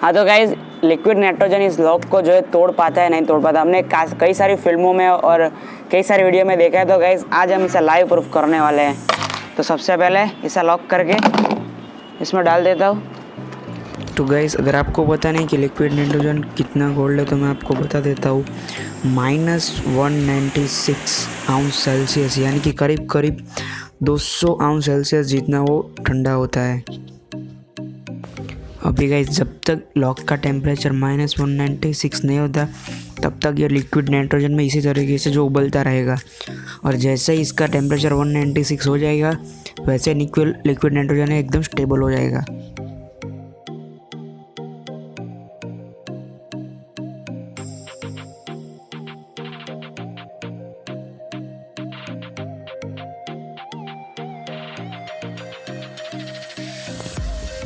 हाँ तो guys liquid nitrogen इस लॉक को जो है तोड़ पाता है नहीं तोड़ पाता। हमने कई सारी फिल्मों में और कई सारी वीडियो में देखा है। तो गाइज आज हम इसे लाइव प्रूफ करने वाले हैं। तो सबसे पहले इसे लॉक करके इसमें डाल देता हूँ। तो गाइस अगर आपको पता नहीं कि लिक्विड नाइट्रोजन कितना गोल्ड है तो मैं आपको बता देता हूँ। -196 आउंस सेल्सियस यानी कि करीब 200 आउंस सेल्सियस जितना वो ठंडा होता है। अभी गाइस जब तक लॉक का टेम्परेचर -196 नहीं होता तब तक ये लिक्विड नाइट्रोजन में इसी तरीके से जो उबलता रहेगा, और जैसे ही इसका टेम्परेचर 196 हो जाएगा वैसे लिक्विड नाइट्रोजन एकदम स्टेबल हो जाएगा।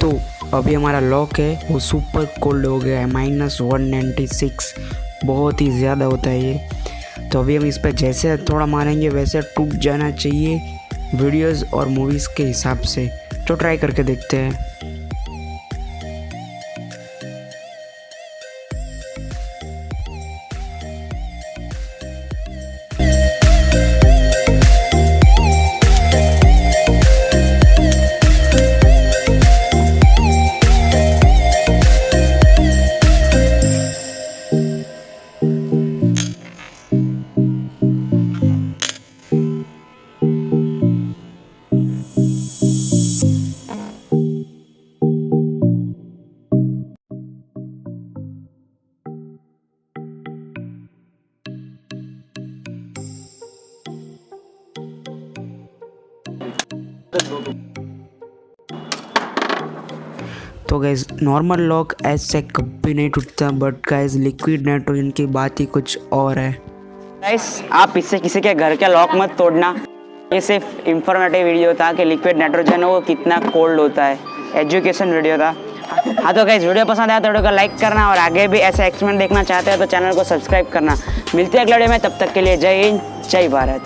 तो अभी हमारा लॉक है वो सुपर कोल्ड हो गया है, -196 बहुत ही ज़्यादा होता है ये। तो अभी हम इस पर जैसे थोड़ा मारेंगे वैसे टूट जाना चाहिए वीडियोस और मूवीज़ के हिसाब से। तो ट्राई करके देखते हैं। तो गाइज नॉर्मल लॉक ऐसे कभी नहीं टूटता, बट गाइज लिक्विड नाइट्रोजन की बात ही कुछ और है। गाइस आप इससे किसी के घर के लॉक मत तोड़ना। ये सिर्फ इंफॉर्मेटिव वीडियो था कि लिक्विड नाइट्रोजन वो कितना कोल्ड होता है, एजुकेशन वीडियो था। हाँ तो गाइस वीडियो पसंद आया तो वीडियो को लाइक करना, और आगे भी ऐसे एक्सपेरिमेंट देखना चाहते हैं तो चैनल को सब्सक्राइब करना। मिलते हैं अगले वीडियो में, तब तक के लिए जय हिंद जय भारत।